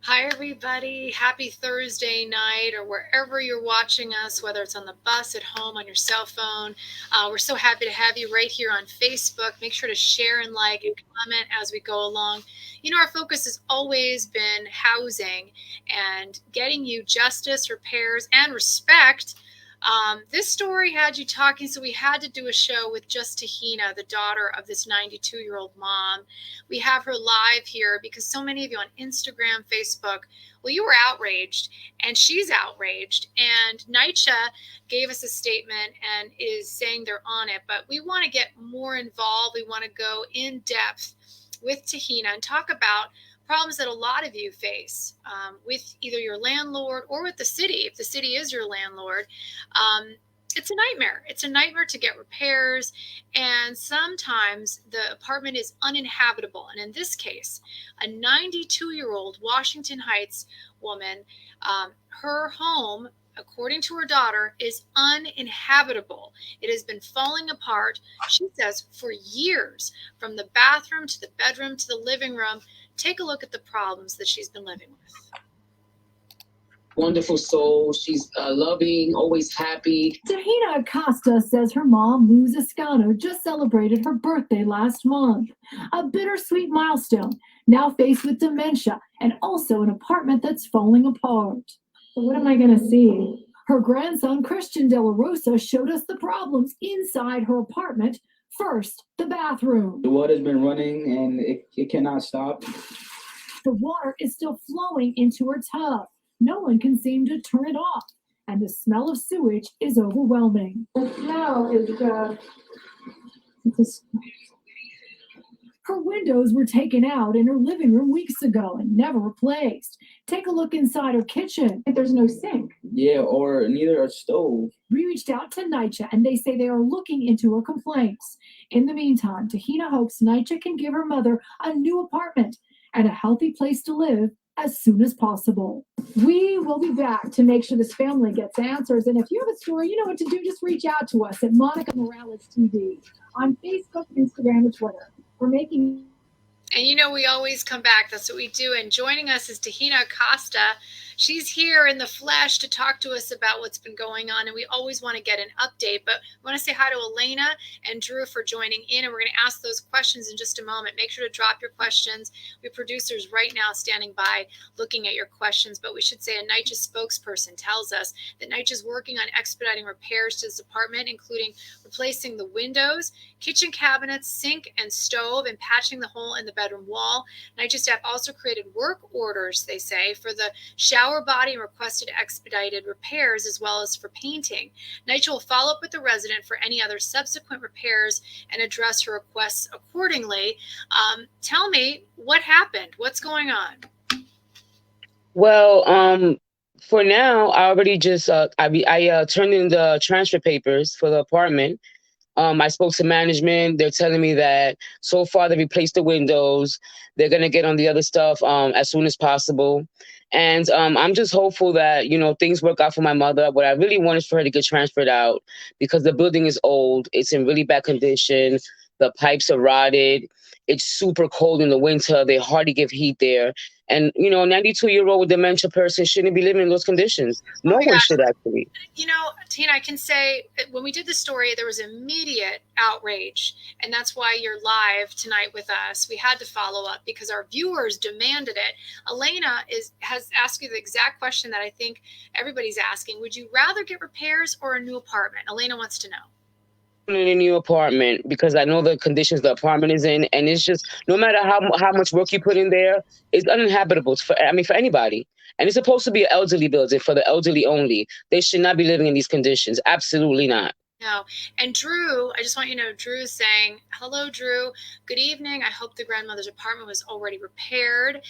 Hi, everybody. Happy Thursday night, or wherever you're watching us, whether it's on the bus, at home, on your cell phone. We're so happy to have you right here on Facebook. Make sure to share and like and comment as we go along. You know, our focus has always been housing and getting you justice, repairs, and respect. This story had you talking, so we had to do a show with just Tahina, the daughter of this 92-year-old mom. We have her live here because so many of you on Instagram, Facebook, well, you were outraged, and she's outraged. And NYCHA gave us a statement and is saying they're on it, but we want to get more involved. We want to go in depth with Tahina and talk about problems that a lot of you face with either your landlord or with the city. If the city is your landlord, it's a nightmare. It's a nightmare to get repairs, and sometimes the apartment is uninhabitable. And in this case, a 92-year-old Washington Heights woman, her home, according to her daughter, is uninhabitable. It has been falling apart, she says, for years, from the bathroom to the bedroom to the living room. Take a look at the problems that she's been living with. Wonderful soul. She's loving, always happy. Tahina Acosta says her mom, Luz Escano, just celebrated her birthday last month. A bittersweet milestone, now faced with dementia and also an apartment that's falling apart. So what am I going to see? Her grandson, Christian De La Rosa, showed us the problems inside her apartment. First, the bathroom. The water's been running and it cannot stop. The water is still flowing into her tub. No one can seem to turn it off, and the smell of sewage is overwhelming. The smell is Her windows were taken out in her living room weeks ago and never replaced. Take a look inside her kitchen. there's no sink. Yeah, or neither a stove. We reached out to NYCHA, and they say they are looking into her complaints. In the meantime, Tahina hopes NYCHA can give her mother a new apartment and a healthy place to live as soon as possible. We will be back to make sure this family gets answers. And if you have a story, you know what to do. Just reach out to us at Monica Morales TV on Facebook, Instagram, and Twitter. We're making. And you know, we always come back. That's what we do. And joining us is Tahina Acosta. She's here in the flesh to talk to us about what's been going on. And we always want to get an update. But we want to say hi to Elena and Drew for joining in. And we're going to ask those questions in just a moment. Make sure to drop your questions. We have producers right now standing by looking at your questions. But we should say a NYCHA spokesperson tells us that NYCHA is working on expediting repairs to this apartment, including replacing the windows, kitchen cabinets, sink, and stove, and patching the hole in the bedroom wall. NYCHA staff also created work orders, they say, for the shower body and requested expedited repairs as well as for painting. NYCHA will follow up with the resident for any other subsequent repairs and address her requests accordingly. Tell me what happened. What's going on? Well, for now, I already just I turned in the transfer papers for the apartment. I spoke to management. They're telling me that so far they replaced the windows. They're going to get on the other stuff as soon as possible. And I'm just hopeful that, you know, things work out for my mother. What I really want is for her to get transferred out because the building is old. It's in really bad condition. The pipes are rotted. It's super cold in the winter. They hardly give heat there. And, you know, a 92-year-old dementia person shouldn't be living in those conditions. No one should, actually. You know, Tina, I can say when we did the story, there was immediate outrage. And that's why you're live tonight with us. We had to follow up because our viewers demanded it. Elena has asked you the exact question that I think everybody's asking. Would you rather get repairs or a new apartment? Elena wants to know. In a new apartment because I know the conditions the apartment is in, and it's just no matter how much work you put in there, it's uninhabitable for anybody. And it's supposed to be an elderly building for the elderly only. They should not be living in these conditions. Absolutely not. No. And Drew, I just want you to know, Drew is saying, hello, Drew. Good evening. I hope the grandmother's apartment was already repaired.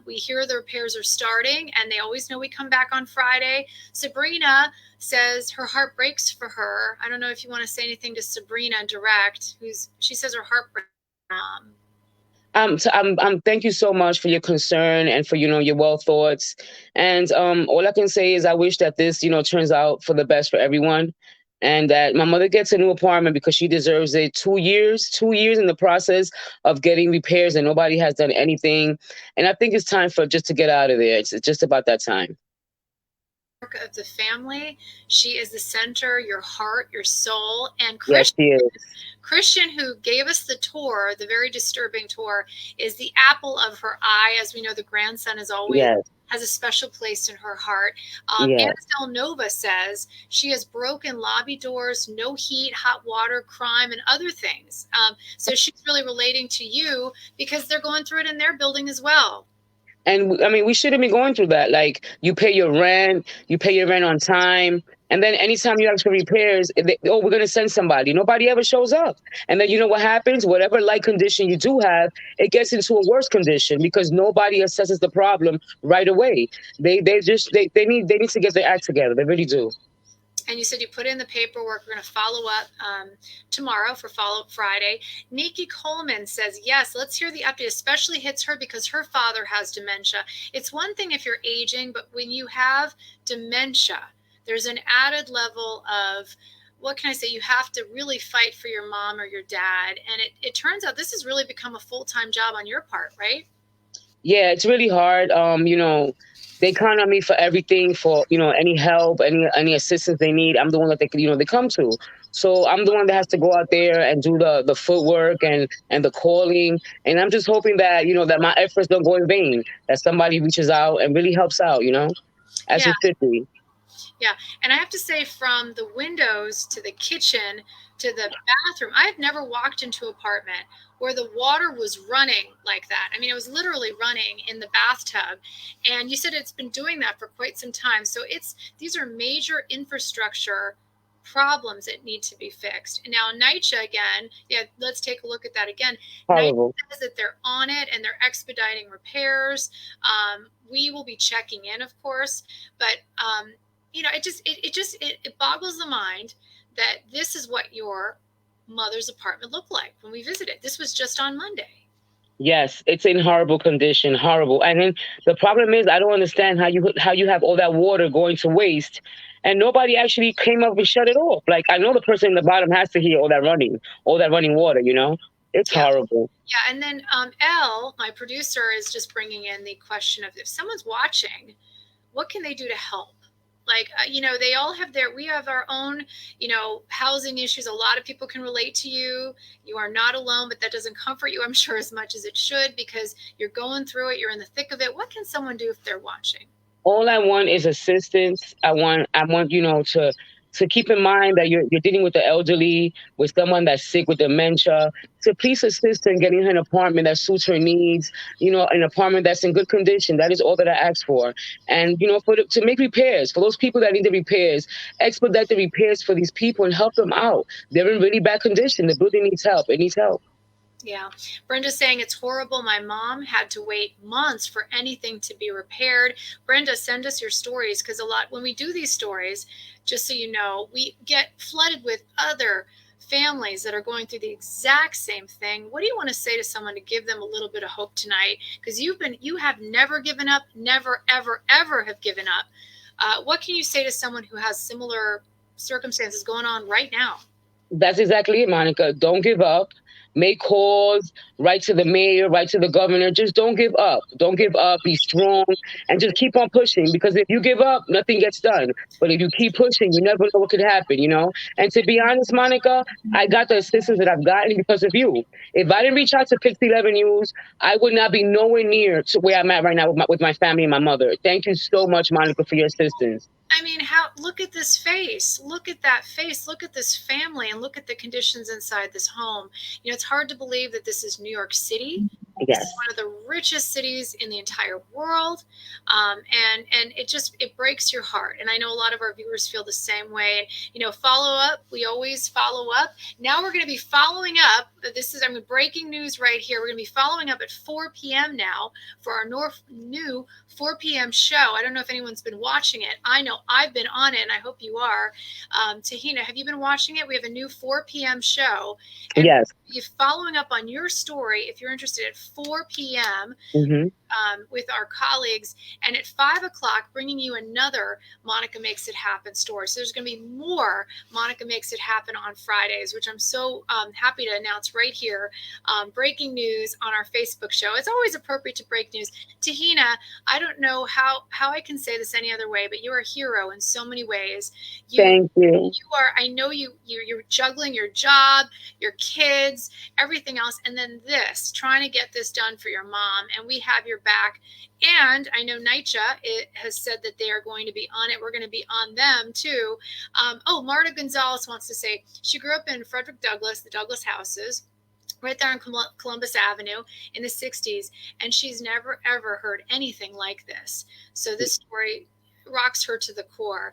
We hear the repairs are starting, and they always know we come back on Friday. Sabrina says her heart breaks for her. I don't know if you want to say anything to Sabrina direct, she says her heart breaks. Thank you so much for your concern and for, you know, your well thoughts. And all I can say is I wish that this, you know, turns out for the best for everyone. and that my mother gets a new apartment because she deserves it. 2 years in the process of getting repairs, and nobody has done anything. And I think it's time for just to get out of there. It's just about that time. Of the family. She is the center, your heart, your soul. And Yes, she is. Christian, who gave us the tour, the very disturbing tour, is the apple of her eye. As we know, the grandson is always has a special place in her heart. Annabelle Nova says she has broken lobby doors, no heat, hot water, crime, and other things. So she's really relating to you because they're going through it in their building as well. And I mean, we shouldn't be going through that. Like, you pay your rent on time. And then anytime you ask for repairs, we're going to send somebody. Nobody ever shows up. And then you know what happens? Whatever light condition you do have, it gets into a worse condition because nobody assesses the problem right away. They need to get their act together. They really do. And you said you put in the paperwork. We're going to follow up tomorrow for follow-up Friday. Nikki Coleman says, yes, let's hear the update. Especially hits her because her father has dementia. It's one thing if you're aging, but when you have dementia, there's an added level of, what can I say? You have to really fight for your mom or your dad. And it turns out this has really become a full-time job on your part, right? Yeah, it's really hard. They count on me for everything, for, any help, any assistance they need. I'm the one that they come to. So I'm the one that has to go out there and do the footwork and the calling. And I'm just hoping that, that my efforts don't go in vain, that somebody reaches out and really helps out, as you should be. Yeah. And I have to say, from the windows to the kitchen to the bathroom, I have never walked into an apartment where the water was running like that. I mean, it was literally running in the bathtub. And you said it's been doing that for quite some time. So these are major infrastructure problems that need to be fixed. And now NYCHA again, let's take a look at that again. NYCHA says that they're on it and they're expediting repairs. We will be checking in, of course, but it boggles the mind that this is what your mother's apartment looked like when we visited. This was just on Monday. Yes, it's in horrible condition, horrible. And then the problem is, I don't understand how you have all that water going to waste, and nobody actually came up and shut it off. Like, I know the person in the bottom has to hear all that running water. It's horrible. Yeah, and then Elle, my producer, is just bringing in the question of, if someone's watching, what can they do to help? Like, they all have we have our own, housing issues. A lot of people can relate to you. You are not alone, but that doesn't comfort you, I'm sure, as much as it should, because you're going through it. You're in the thick of it. What can someone do if they're watching? All I want is assistance. I want, to keep in mind that you're dealing with the elderly, with someone that's sick with dementia. So please assist her in getting her an apartment that suits her needs, an apartment that's in good condition. That is all that I ask for. And, to make repairs, for those people that need the repairs, expedite the repairs for these people and help them out. They're in really bad condition. The building needs help. It needs help. Yeah. Brenda's saying it's horrible. My mom had to wait months for anything to be repaired. Brenda, send us your stories, because when we do these stories, just so you know, we get flooded with other families that are going through the exact same thing. What do you want to say to someone to give them a little bit of hope tonight? Because you have never given up, never, ever, ever have given up. What can you say to someone who has similar circumstances going on right now? That's exactly it, Monica. Don't give up. Make calls, write to the mayor, write to the governor. Just don't give up. Don't give up. Be strong and just keep on pushing, because if you give up, nothing gets done. But if you keep pushing, you never know what could happen, And to be honest, Monica, I got the assistance that I've gotten because of you. If I didn't reach out to Pix 11 News, I would not be nowhere near to where I'm at right now with my family and my mother. Thank you so much, Monica, for your assistance. I mean, look at this face, look at that face, look at this family, and look at the conditions inside this home. It's hard to believe that this is New York City. Yes. It's one of the richest cities in the entire world. And it breaks your heart. And I know a lot of our viewers feel the same way. And, follow up. We always follow up. Now we're going to be following up. I'm breaking news right here. We're going to be following up at 4 p.m. now for our new 4 p.m. show. I don't know if anyone's been watching it. I know I've been on it, and I hope you are. Tahina, have you been watching it? We have a new 4 p.m. show. And yes. we'll be following up on your story, if you're interested, at 4 p.m. Mm-hmm. With our colleagues, and at 5 o'clock bringing you another Monica Makes It Happen story. So there's going to be more Monica Makes It Happen on Fridays, which I'm so happy to announce right here. Breaking news on our Facebook show. It's always appropriate to break news. Tahina, I don't know how I can say this any other way, but you're a hero in so many ways. Thank you. You are. I know you're juggling your job, your kids, everything else, and then this, trying to get this done for your mom, and we have your back. And I know NYCHA has said that they are going to be on it. We're going to be on them too. Marta Gonzalez wants to say she grew up in Frederick Douglass, the Douglass houses, right there on Columbus Avenue in the 60s. And she's never, ever heard anything like this. So this story rocks her to the core.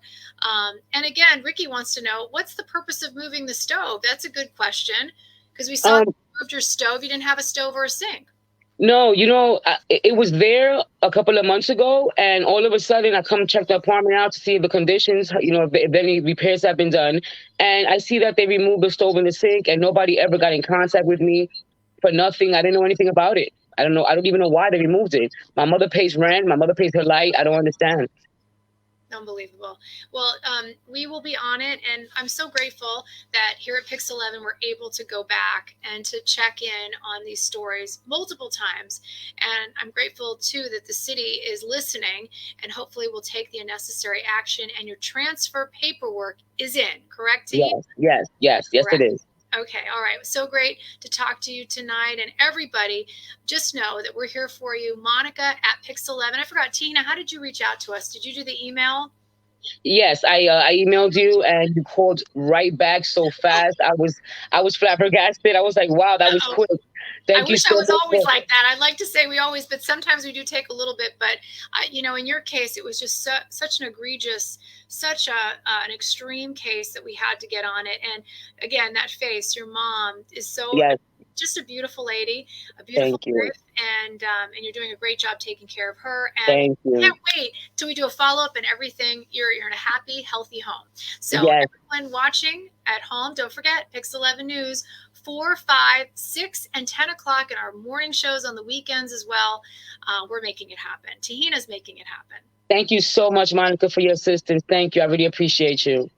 And again, Ricky wants to know, what's the purpose of moving the stove? That's a good question, because we saw you moved your stove. You didn't have a stove or a sink. No, it was there a couple of months ago, and all of a sudden I come check the apartment out to see the conditions, if any repairs have been done. And I see that they removed the stove and the sink, and nobody ever got in contact with me for nothing. I didn't know anything about it. I don't even know why they removed it. My mother pays rent. My mother pays her light. I don't understand. Unbelievable. Well, we will be on it, and I'm so grateful that here at Pix 11 we're able to go back and to check in on these stories multiple times. And I'm grateful too that the city is listening and hopefully will take the necessary action. And your transfer paperwork is in, correct, team? Yes, Correct. it is. Okay. All right. So great to talk to you tonight. And everybody, just know that we're here for you. Monica at Pix 11. I forgot, Tina, how did you reach out to us? Did you do the email? Yes, I emailed you and you called right back so fast. I was flabbergasted. I was like, wow, that was quick. Thank you so much. I wish I was always like that. I'd like to say we always, but sometimes we do take a little bit. But in your case, it was just such an egregious, such an extreme case that we had to get on it. And again, that face, your mom is so just a beautiful lady, a beautiful wife, and you're doing a great job taking care of her. And Thank you. Can't wait till we do a follow-up and everything. You're in a happy, healthy home. So everyone watching at home, don't forget Pix 11 News, 4, 5, 6, and 10 o'clock in our morning shows on the weekends as well. We're making it happen. Tahina's making it happen. Thank you so much, Monica, for your assistance. Thank you. I really appreciate you.